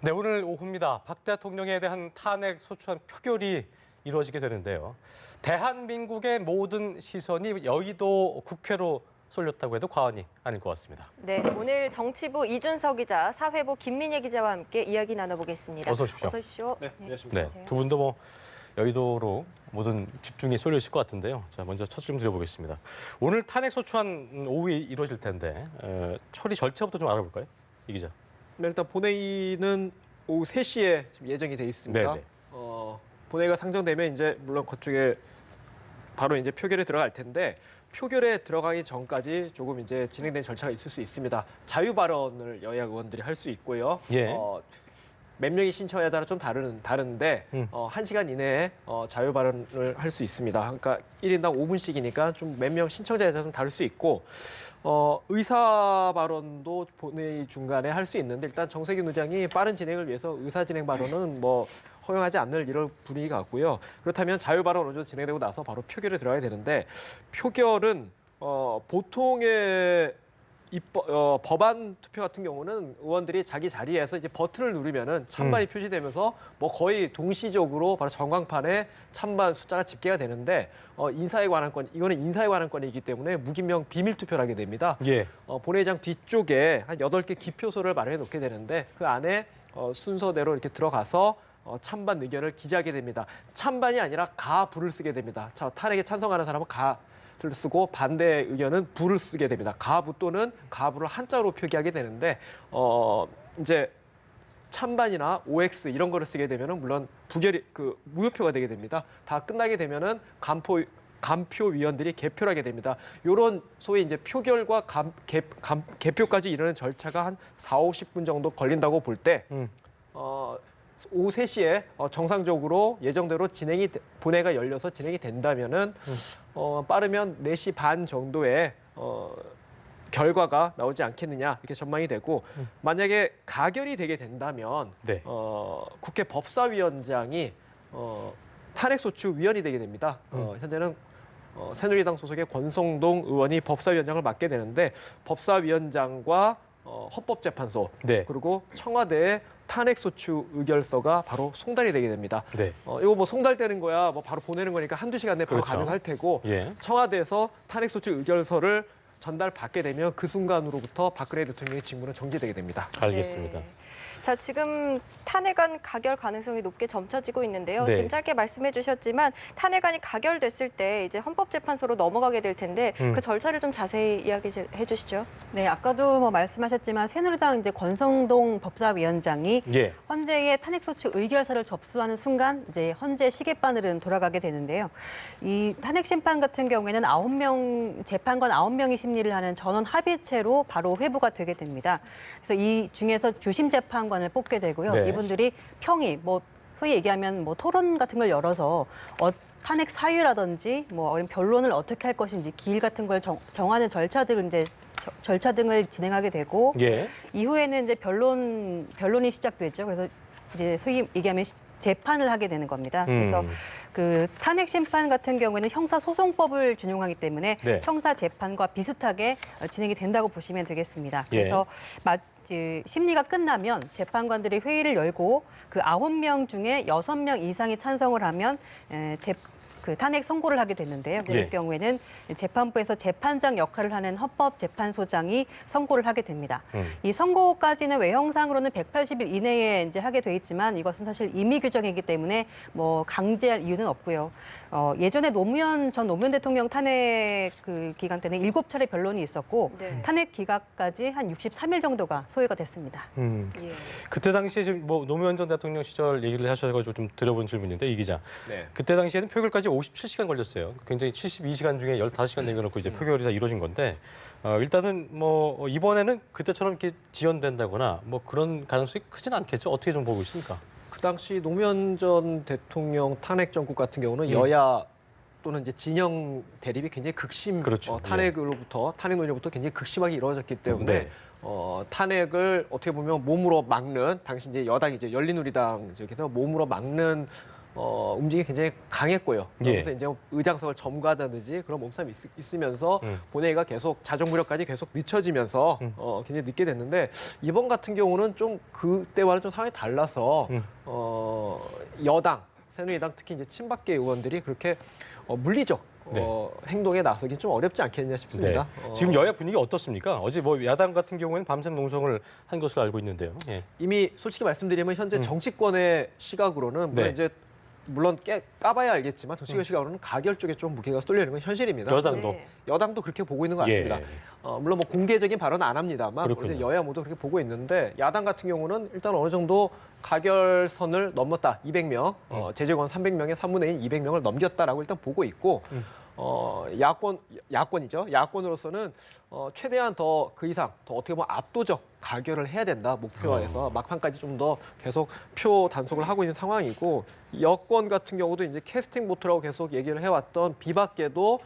네, 오늘 오후입니다. 박 대통령에 대한 탄핵 소추안 표결이 이루어지게 되는데요. 대한민국의 모든 시선이 여의도 국회로 쏠렸다고 해도 과언이 아닐 것 같습니다. 네, 오늘 정치부 이준석 기자, 사회부 김민혜 기자와 함께 이야기 나눠보겠습니다. 어서 오십시오. 어서 오십시오. 네, 안녕하십니까. 네, 두 분도 여의도로 모든 집중이 쏠려 있을 것 같은데요. 자, 먼저 첫 질문 드려보겠습니다. 오늘 탄핵 소추안 오후에 이루어질 텐데 처리 절차부터 좀 알아볼까요? 이 기자. 네, 일단 본회의는 오후 3시에 지금 예정이 돼 있습니다. 네네. 본회의가 상정되면 이제 물론 그쪽에 바로 이제 표결에 들어갈 텐데 표결에 들어가기 전까지 조금 이제 진행된 절차가 있을 수 있습니다. 자유 발언을 여야 의원들이 할 수 있고요. 예. 몇 명이 신청에 따라 좀 다른데 1시간 이내에 자유 발언을 할 수 있습니다. 그러니까 1인당 5분씩이니까 좀 몇 명 신청자에 따라 좀 다를 수 있고 의사 발언도 본회의 중간에 할 수 있는데 일단 정세균 의장이 빠른 진행을 위해서 의사 진행 발언은 뭐 허용하지 않을 이런 분위기 같고요. 그렇다면 자유 발언 어느 정도 진행되고 나서 바로 표결에 들어가야 되는데 표결은 보통의 법안 투표 같은 경우는 의원들이 자기 자리에서 이제 버튼을 누르면은 찬반이 표시되면서 뭐 거의 동시적으로 바로 전광판에 찬반 숫자가 집계가 되는데 인사에 관한 건 이거는 인사에 관한 건이기 때문에 무기명 비밀 투표를 하게 됩니다. 예. 본회의장 뒤쪽에 한 8개 기표소를 마련해 놓게 되는데 그 안에 순서대로 이렇게 들어가서 찬반 의견을 기재하게 됩니다. 찬반이 아니라 가부를 쓰게 됩니다. 자, 탄핵에 찬성하는 사람은 가를 쓰고 반대 의견은 부를 쓰게 됩니다. 가부 또는 가부를 한자로 표기하게 되는데 이제 찬반이나 OX 이런 거를 쓰게 되면은 물론 부결이 무효표가 되게 됩니다. 다 끝나게 되면은 감표 위원들이 개표를 하게 됩니다. 이런 소위 이제 표결과 개표까지 이르는 절차가 한 4-50분 정도 걸린다고 볼 때 오후 3시에 정상적으로 예정대로 본회의가 열려서 진행이 된다면은 빠르면 4시 반 정도에 결과가 나오지 않겠느냐 이렇게 전망이 되고 만약에 가결이 되게 된다면 네. 국회 법사위원장이 탄핵소추위원이 되게 됩니다. 현재는 새누리당 소속의 권성동 의원이 법사위원장을 맡게 되는데 법사위원장과 헌법재판소 네. 그리고 청와대의 탄핵소추 의결서가 바로 송달이 되게 됩니다. 네. 이거 뭐 송달되는 거야, 뭐 바로 보내는 거니까 한두 시간 내에 바로 그렇죠. 가능할 테고 예. 청와대에서 탄핵소추 의결서를 전달받게 되면 그 순간으로부터 박근혜 대통령의 직무는 정지되게 됩니다. 알겠습니다. 네. 자, 지금 탄핵안 가결 가능성이 높게 점쳐지고 있는데요. 네. 지금 짧게 말씀해 주셨지만 탄핵안이 가결됐을 때 이제 헌법재판소로 넘어가게 될 텐데 그 절차를 좀 자세히 이야기해 주시죠. 네, 아까도 뭐 말씀하셨지만 새누리당 이제 권성동 법사위원장이 예. 헌재의 탄핵소추 의결서를 접수하는 순간 이제 헌재 시계바늘은 돌아가게 되는데요. 이 탄핵 심판 같은 경우에는 9명 재판관 9명이 심리를 하는 전원 합의체로 바로 회부가 되게 됩니다. 그래서 이 중에서 주심 재판관을 뽑게 되고요. 네. 이분들이 평의 뭐 소위 얘기하면 뭐 토론 같은 걸 열어서 탄핵 사유라든지 뭐 변론을 어떻게 할 것인지 기일 같은 걸 정하는 절차들을 이제 절차 등을 진행하게 되고 예. 이후에는 이제 변론이 시작되죠. 그래서 이제 소위 얘기하면 재판을 하게 되는 겁니다. 그래서 그 탄핵 심판 같은 경우에는 형사소송법을 준용하기 때문에 네. 형사 재판과 비슷하게 진행이 된다고 보시면 되겠습니다. 예. 그래서 심리가 끝나면 재판관들이 회의를 열고 그 9명 중에 6명 이상이 찬성을 하면 그 탄핵 선고를 하게 됐는데요. 그럴 예. 경우에는 재판부에서 재판장 역할을 하는 헌법재판소장이 선고를 하게 됩니다. 이 선고까지는 외형상으로는 180일 이내에 이제 하게 돼 있지만 이것은 사실 임의 규정이기 때문에 뭐 강제할 이유는 없고요. 예전에 전 노무현 대통령 탄핵 그 기간 때는 7차례 변론이 있었고 네. 탄핵 기각까지 한 63일 정도가 소요가 됐습니다. 예. 그때 당시에 지금 뭐 노무현 전 대통령 시절 얘기를 하셔가지고 좀 드려본 질문인데 이 기자. 네. 그때 당시에는 표결까지 57시간 걸렸어요. 굉장히 72시간 중에 15시간 남겨놓고 이제 표결이 다 이루어진 건데 일단은 뭐 이번에는 그때처럼 이렇게 지연된다거나 뭐 그런 가능성이 크지는 않겠죠. 어떻게 좀 보고 있습니까? 그 당시 노무현 전 대통령 탄핵 정국 같은 경우는 여야 또는 이제 진영 대립이 굉장히 그렇죠. 탄핵 논의로부터 굉장히 극심하게 이루어졌기 때문에 네. 탄핵을 어떻게 보면 몸으로 막는 당시 이제 여당이 이제 열린우리당 쪽에서 몸으로 막는 움직임이 굉장히 강했고요. 예. 그래서 이제 의장석을 점거하다든지 그런 몸싸움이 있으면서 본회의가 계속 자정 무렵까지 계속 늦춰지면서 굉장히 늦게 됐는데 이번 같은 경우는 좀 그때와는 좀 상황이 달라서 여당, 새누리당 특히 이제 친박계 의원들이 그렇게 물리적 네. 행동에 나서기 좀 어렵지 않겠냐 싶습니다. 네. 지금 여야 분위기 어떻습니까? 어제 뭐 야당 같은 경우에는 밤샘 농성을 한 것으로 알고 있는데요. 예. 이미 솔직히 말씀드리면 현재 정치권의 시각으로는 물론 네. 이제 물론 까봐야 알겠지만 정치권 시각으로는 가결 쪽에 좀 무게가 쏠려 있는 건 현실입니다. 여당도. 네. 여당도 그렇게 보고 있는 것 같습니다. 예. 물론 뭐 공개적인 발언은 안 합니다만 그렇군요. 이제 여야 모두 그렇게 보고 있는데 야당 같은 경우는 일단 어느 정도 가결선을 넘었다. 200명, 제재권 300명의 3분의 1, 200명을 넘겼다라고 일단 보고 있고 야권이죠. 야권으로서는 최대한 더 그 이상 더 어떻게 보면 압도적 가결을 해야 된다 목표화해서 막판까지 좀 더 계속 표 단속을 하고 있는 상황이고 여권 같은 경우도 이제 캐스팅 보트라고 계속 얘기를 해왔던 비박계도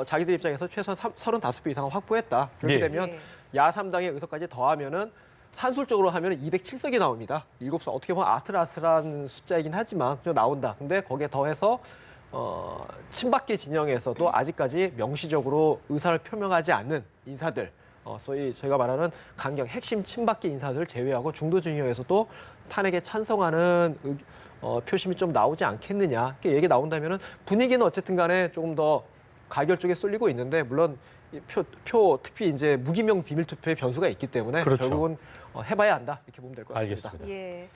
자기들 입장에서 최소한 35표 이상을 확보했다. 그렇게 예. 되면 야3당의 의석까지 더하면은 산술적으로 하면 207석이 나옵니다. 7석 어떻게 보면 아슬아슬한 숫자이긴 하지만 그냥 나온다. 근데 거기에 더해서 친박계 진영에서도 아직까지 명시적으로 의사를 표명하지 않는 인사들, 소위 저희가 말하는 강경 핵심 친박계 인사들 제외하고 중도 진영에서도 탄핵에 찬성하는 표심이 좀 나오지 않겠느냐 이렇게 얘기 나온다면은 분위기는 어쨌든 간에 조금 더 가결 쪽에 쏠리고 있는데 물론 특히 이제 무기명 비밀 투표의 변수가 있기 때문에 그렇죠. 결국은 해봐야 한다 이렇게 보면 될 것 같습니다. 알겠습니다. 예.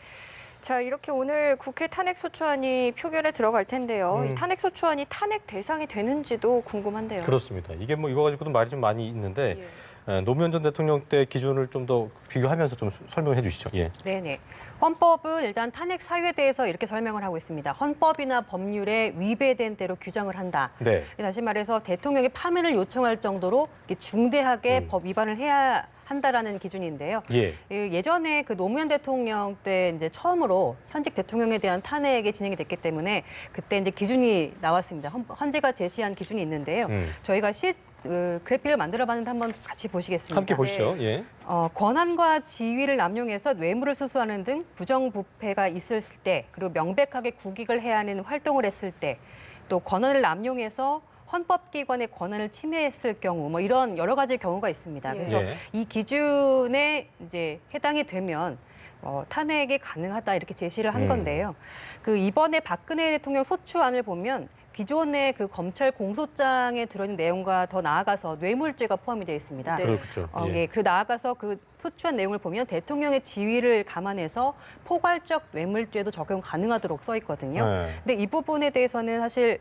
자, 이렇게 오늘 국회 탄핵소추안이 표결에 들어갈 텐데요. 이 탄핵소추안이 탄핵 대상이 되는지도 궁금한데요. 그렇습니다. 이게 뭐 이거 가지고도 말이 좀 많이 있는데 예. 노무현 전 대통령 때 기준을 좀 더 비교하면서 좀 설명해 주시죠. 예. 네네. 헌법은 일단 탄핵 사유에 대해서 이렇게 설명을 하고 있습니다. 헌법이나 법률에 위배된 대로 규정을 한다. 네. 다시 말해서 대통령이 파면을 요청할 정도로 중대하게 법 위반을 해야 한다라는 기준인데요. 예. 예전에 그 노무현 대통령 때 이제 처음으로 현직 대통령에 대한 탄핵이 진행이 됐기 때문에 그때 이제 기준이 나왔습니다. 헌재가 제시한 기준이 있는데요. 저희가 그래픽을 만들어봤는데 한번 같이 보시겠습니다. 함께 보시죠. 예. 권한과 지위를 남용해서 뇌물을 수수하는 등 부정부패가 있을 때, 그리고 명백하게 국익을 해하는 활동을 했을 때, 또 권한을 남용해서 헌법기관의 권한을 침해했을 경우, 뭐 이런 여러 가지 경우가 있습니다. 예. 그래서 예. 이 기준에 이제 해당이 되면 탄핵이 가능하다 이렇게 제시를 한 건데요. 그 이번에 박근혜 대통령 소추안을 보면 기존의 그 검찰 공소장에 들어있는 내용과 더 나아가서 뇌물죄가 포함이 되어 있습니다. 네. 그렇죠. 예. 예, 그리고 나아가서 그 소추안 내용을 보면 대통령의 지위를 감안해서 포괄적 뇌물죄도 적용 가능하도록 써 있거든요. 네. 근데 이 부분에 대해서는 사실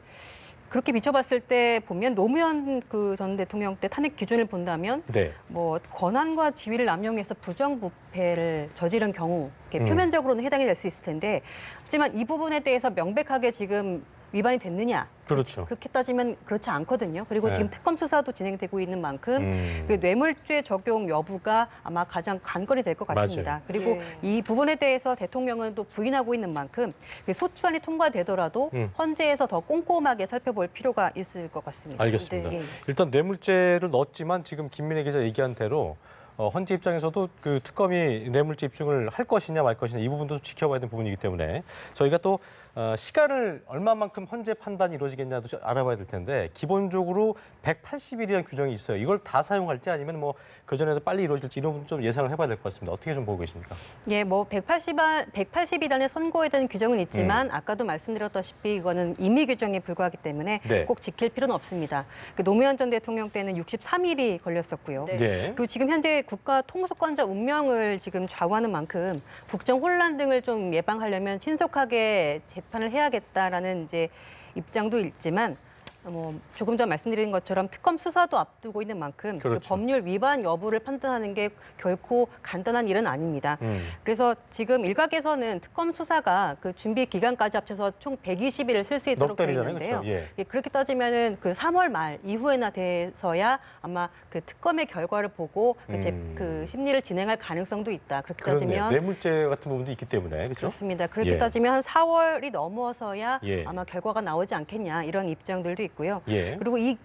그렇게 비춰봤을 때 보면 노무현 그 전 대통령 때 탄핵 기준을 본다면 네. 뭐 권한과 지위를 남용해서 부정부패를 저지른 경우 이렇게 표면적으로는 해당이 될 수 있을 텐데 하지만 이 부분에 대해서 명백하게 지금 위반이 됐느냐? 그렇죠. 그렇게 따지면 그렇지 않거든요. 그리고 네. 지금 특검 수사도 진행되고 있는 만큼 그 뇌물죄 적용 여부가 아마 가장 관건이 될 것 같습니다. 맞아요. 그리고 예. 이 부분에 대해서 대통령은 또 부인하고 있는 만큼 그 소추안이 통과되더라도 헌재에서 더 꼼꼼하게 살펴볼 필요가 있을 것 같습니다. 알겠습니다. 네. 일단 뇌물죄를 넣었지만 지금 김민혜 기자 얘기한 대로 헌재 입장에서도 그 특검이 뇌물죄 입증을 할 것이냐 말 것이냐 이 부분도 지켜봐야 되는 부분이기 때문에 저희가 또 시간을 얼마만큼 헌재 판단이 이루어지겠냐도 좀 알아봐야 될 텐데 기본적으로 180일이라는 규정이 있어요. 이걸 다 사용할지 아니면 뭐 그전에도 빨리 이루어질지 이런 부분 좀 예상을 해봐야 될 것 같습니다. 어떻게 좀 보고 계십니까? 예, 뭐 180일안에 선고에 대한 규정은 있지만 아까도 말씀드렸다시피 이거는 임의 규정에 불과하기 때문에 네. 꼭 지킬 필요는 없습니다. 그 노무현 전 대통령 때는 63일이 걸렸었고요. 네. 예. 그리고 지금 현재 국가 통수권자 운명을 지금 좌우하는 만큼 국정 혼란 등을 좀 예방하려면 신속하게 재판을 해야겠다라는 이제 입장도 있지만 뭐 조금 전 말씀드린 것처럼 특검 수사도 앞두고 있는 만큼 그 그렇죠. 법률 위반 여부를 판단하는 게 결코 간단한 일은 아닙니다. 그래서 지금 일각에서는 특검 수사가 그 준비 기간까지 합쳐서 총 120일을 쓸 수 있도록 넉 되어 달이잖아요. 있는데요. 그렇죠? 예. 예, 그렇게 따지면은 그 3월 말 이후에나 돼서야 아마 그 특검의 결과를 보고 그 심리를 진행할 가능성도 있다. 그렇게 그렇네요. 따지면 뇌물죄 같은 부분도 있기 때문에 그렇죠? 그렇습니다. 그렇게 예. 따지면 한 4월이 넘어서야 예. 아마 결과가 나오지 않겠냐 이런 입장들도 있고요. 예. 그리고 이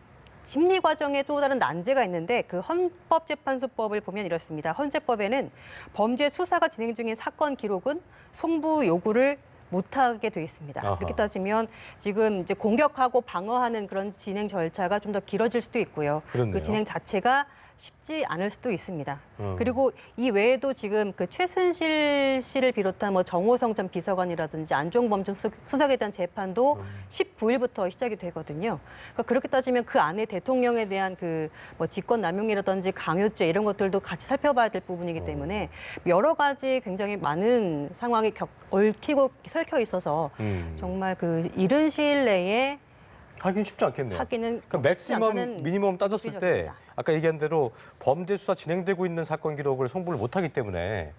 심리 과정에 또 다른 난제가 있는데 그 헌법재판소법을 보면 이렇습니다. 헌재법에는 범죄 수사가 진행 중인 사건 기록은 송부 요구를 못하게 돼 있습니다. 아하. 그렇게 따지면 지금 이제 공격하고 방어하는 그런 진행 절차가 좀 더 길어질 수도 있고요. 그렇네요. 그 진행 자체가 쉽지 않을 수도 있습니다. 음. 그리고 이 외에도 지금 그 최순실 씨를 비롯한 뭐 정호성 전 비서관이라든지 안종범 전 수석에 대한 재판도 19일부터 시작이 되거든요. 그러니까 그렇게 따지면 그 안에 대통령에 대한 그 뭐 직권남용이라든지 강요죄 이런 것들도 같이 살펴봐야 될 부분이기 때문에 여러 가지 굉장히 많은 상황이 얽히고 설켜 있어서 정말 그 이른 시일 내에 하긴 쉽지 않겠네요. 하기는 그러니까 쉽지 않다는 맥시멈, 미니멈 따졌을 때 비전입니다. 아까 얘기한 대로 범죄 수사 진행되고 있는 사건 기록을 송부를 못하기 때문에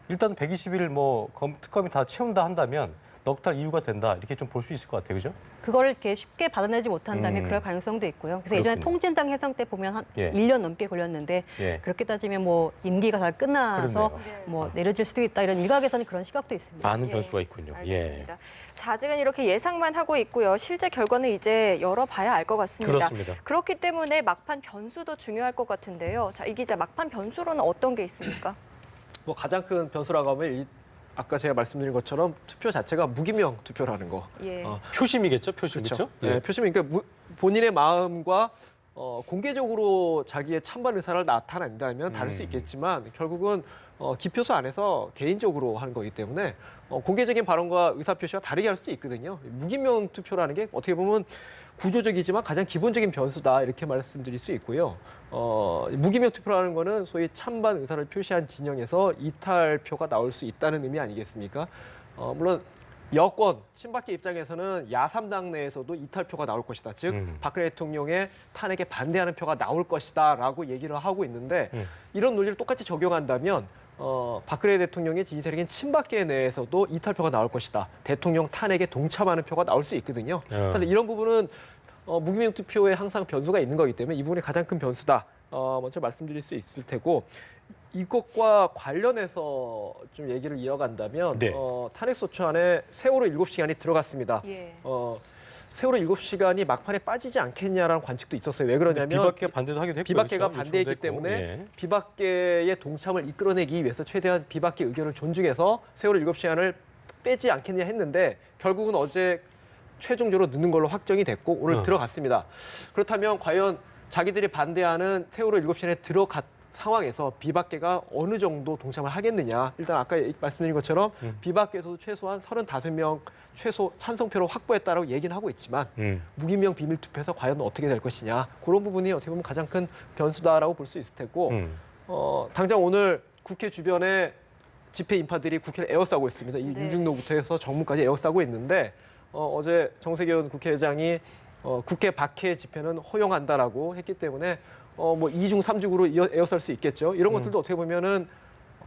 일단 120일 뭐 특검이 다 채운다 한다면 넉 달 이유가 된다 이렇게 좀 볼 수 있을 것 같아요, 그죠? 그거를 이렇게 쉽게 받아내지 못한다면 그럴 가능성도 있고요. 그래서 예전에 그렇군요. 통진당 해상 때 보면 한 예. 1년 넘게 걸렸는데 예. 그렇게 따지면 뭐 임기가 다 끝나서 그렇네요. 뭐 내려질 수도 있다 이런 일각에서는 그런 시각도 있습니다. 많은 예. 변수가 있군요. 알겠습니다. 자, 아직은 이렇게 예상만 하고 있고요. 실제 결과는 이제 열어봐야 알 것 같습니다. 그렇습니다. 그렇기 때문에 막판 변수도 중요할 것 같은데요. 자, 이 기자, 막판 변수로는 어떤 게 있습니까? 뭐 가장 큰 변수라고 하면 아까 제가 말씀드린 것처럼 투표 자체가 무기명 투표라는 거. 예. 표심이겠죠, 표심 그렇죠. 그렇죠? 네, 표심이 그러니까 본인의 마음과 공개적으로 자기의 찬반 의사를 나타낸다면 다를 수 있겠지만 결국은 기표소 안에서 개인적으로 하는 거기 때문에 공개적인 발언과 의사 표시와 다르게 할 수도 있거든요. 무기명 투표라는 게 어떻게 보면 구조적이지만 가장 기본적인 변수다 이렇게 말씀드릴 수 있고요. 무기명 투표라는 거는 소위 찬반 의사를 표시한 진영에서 이탈표가 나올 수 있다는 의미 아니겠습니까? 물론 여권, 친박계 입장에서는 야3당 내에서도 이탈표가 나올 것이다. 즉 박근혜 대통령의 탄핵에 반대하는 표가 나올 것이다 라고 얘기를 하고 있는데 이런 논리를 똑같이 적용한다면 박근혜 대통령의 지지 세력인 친박계 내에서도 이탈표가 나올 것이다. 대통령 탄핵에 동참하는 표가 나올 수 있거든요. 그런데 이런 부분은 무기명 투표에 항상 변수가 있는 거기 때문에 이 부분이 가장 큰 변수다. 먼저 말씀드릴 수 있을 테고 이것과 관련해서 좀 얘기를 이어간다면 네. 탄핵소추안에 세월호 7시간이 들어갔습니다. 예. 세월호 7시간이 막판에 빠지지 않겠냐라는 관측도 있었어요. 왜 그러냐면 비박계가 반대도 하기도 했고 비박계가 그렇죠? 반대했기 요청도 했고. 때문에 예. 비박계의 동참을 이끌어내기 위해서 최대한 비박계 의견을 존중해서 세월호 7시간을 빼지 않겠냐 했는데 결국은 어제 최종적으로 넣는 걸로 확정이 됐고 오늘 들어갔습니다. 그렇다면 과연 자기들이 반대하는 세월호 7시간에 들어갔 상황에서 비박계가 어느 정도 동참을 하겠느냐. 일단 아까 말씀드린 것처럼 비박계에서도 최소한 35명 최소 찬성표를 확보했다라고 얘기는 하고 있지만 무기명 비밀투표에서 과연 어떻게 될 것이냐. 그런 부분이 어떻게 보면 가장 큰 변수다라고 볼 수 있을 테고 당장 오늘 국회 주변에 집회 인파들이 국회를 에워싸고 있습니다. 이 네. 유중로부터 해서 정문까지 에워싸고 있는데 어제 정세균 국회의장이 국회 밖의 집회는 허용한다라고 했기 때문에 뭐 2중 3중으로 에워쌀 수 있겠죠. 이런 것들도 어떻게 보면은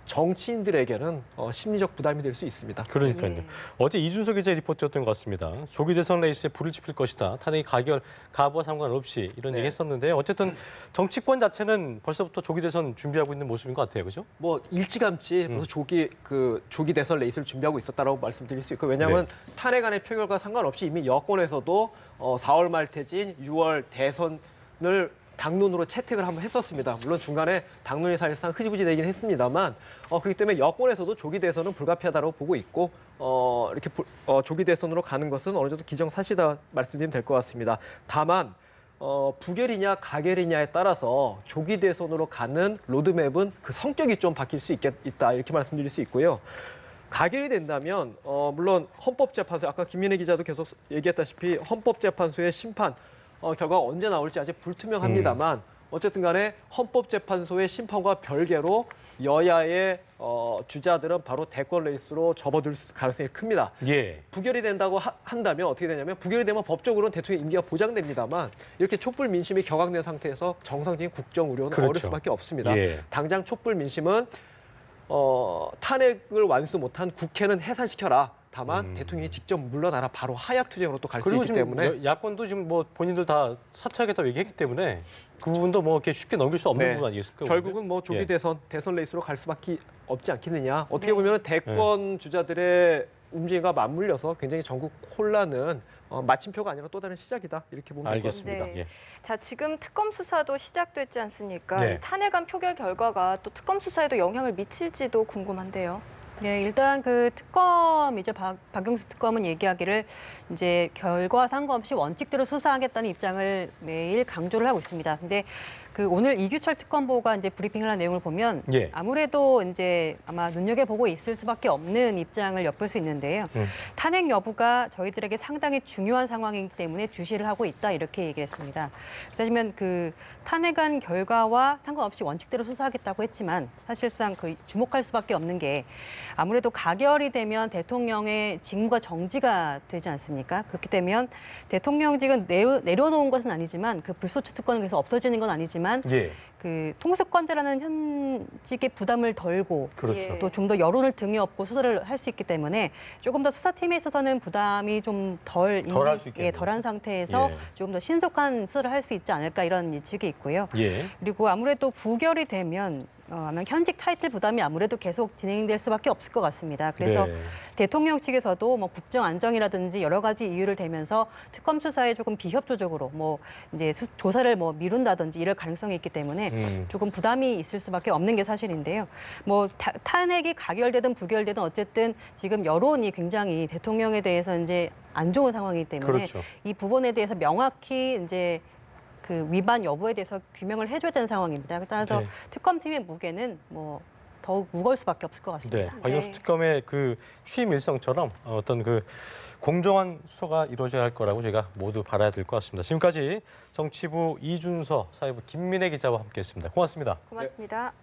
정치인들에게는 심리적 부담이 될 수 있습니다. 그러니까요. 예. 어제 이준석 기자의 리포트였던 것 같습니다. 조기 대선 레이스에 불을 지필 것이다. 탄핵이 가부와 상관없이 이런 네. 얘기 했었는데 어쨌든 정치권 자체는 벌써부터 조기 대선 준비하고 있는 모습인 것 같아요. 그죠? 뭐 일찌감치 벌써 조기 대선 레이스를 준비하고 있었다라고 말씀드릴 수 있고 왜냐하면 탄핵안의 표결과 상관없이 이미 여권에서도 4월 말 퇴진, 6월 대선을 당론으로 채택을 한번 했었습니다. 물론 중간에 당론이 사실상 흐지부지 되긴 했습니다만 그렇기 때문에 여권에서도 조기 대선은 불가피하다고 보고 있고 이렇게 조기 대선으로 가는 것은 어느 정도 기정사실이다 말씀드리면 될 것 같습니다. 다만 부결이냐 가결이냐에 따라서 조기 대선으로 가는 로드맵은 그 성격이 좀 바뀔 수 있다 이렇게 말씀드릴 수 있고요. 가결이 된다면 물론 헌법재판소 아까 김민혜 기자도 계속 얘기했다시피 헌법재판소의 심판 결과가 언제 나올지 아직 불투명합니다만 어쨌든 간에 헌법재판소의 심판과 별개로 여야의 주자들은 바로 대권 레이스로 접어들 가능성이 큽니다. 예. 부결이 된다고 한다면 어떻게 되냐면 부결이 되면 법적으로는 대통령 임기가 보장됩니다만 이렇게 촛불 민심이 격앙된 상태에서 정상적인 국정 운영은 그렇죠. 어려울 수밖에 없습니다. 예. 당장 촛불 민심은 탄핵을 완수 못한 국회는 해산시켜라. 다만 대통령이 직접 물러나라 바로 하약 투쟁으로 또 갈 수 그리고 있기 지금 때문에 야권도 지금 뭐 본인들 다 사퇴하겠다고 얘기했기 때문에 그 부분도 뭐 이렇게 쉽게 넘길 수 없는 네. 부분 아니겠습니까? 결국은 뭐 조기 예. 대선 레이스로 갈 수밖에 없지 않겠느냐. 어떻게 보면 대권 주자들의 움직임과 맞물려서 굉장히 전국 혼란은 마침표가 아니라 또 다른 시작이다 이렇게 보면 될 것 같습니다. 알겠습니다. 네. 예. 자, 지금 특검 수사도 시작됐지 않습니까? 네. 이 탄핵안 표결 결과가 또 특검 수사에도 영향을 미칠지도 궁금한데요. 네, 일단 그 특검이죠. 박용수 특검은 얘기하기를 이제 결과 상관없이 원칙대로 수사하겠다는 입장을 매일 강조를 하고 있습니다. 근데 그 오늘 이규철 특검보가 이제 브리핑을 한 내용을 보면 예. 아무래도 이제 아마 눈여겨보고 있을 수밖에 없는 입장을 엿볼 수 있는데요. 탄핵 여부가 저희들에게 상당히 중요한 상황이기 때문에 주시를 하고 있다 이렇게 얘기했습니다. 그렇다면 그 탄핵안 결과와 상관없이 원칙대로 수사하겠다고 했지만 사실상 그 주목할 수밖에 없는 게 아무래도 가결이 되면 대통령의 직무가 정지가 되지 않습니까? 그렇게 되면 대통령직은 내려놓은 것은 아니지만 그 불소추 특권은 그래서 없어지는 건 아니지만 예. 그 통수권자라는 현직의 부담을 덜고 그렇죠. 예. 또 좀 더 여론을 등에 업고 수사를 할 수 있기 때문에 조금 더 수사팀에 있어서는 부담이 좀 덜할 수 있겠네요. 덜한 상태에서 예. 조금 더 신속한 수사를 할 수 있지 않을까 이런 예측이 있고요. 예. 그리고 아무래도 부결이 되면 아마 현직 타이틀 부담이 아무래도 계속 진행될 수밖에 없을 것 같습니다. 그래서 네. 대통령 측에서도 뭐 국정 안정이라든지 여러 가지 이유를 대면서 특검 수사에 조금 비협조적으로 뭐 이제 조사를 뭐 미룬다든지 이럴 가능성이 있기 때문에 조금 부담이 있을 수밖에 없는 게 사실인데요. 뭐 탄핵이 가결되든 부결되든 어쨌든 지금 여론이 굉장히 대통령에 대해서 이제 안 좋은 상황이기 때문에 그렇죠. 이 부분에 대해서 명확히 이제 그 위반 여부에 대해서 규명을 해줘야 되는 상황입니다. 따라서 네. 특검팀의 무게는 뭐 더욱 무거울 수밖에 없을 것 네, 같습니다. 박영수 특검의 그 취임 일성처럼 어떤 그 공정한 수사가 이루어져야 할 거라고 제가 모두 바라야 될 것 같습니다. 지금까지 정치부 이준서, 사회부 김민혜 기자와 함께했습니다. 고맙습니다. 고맙습니다.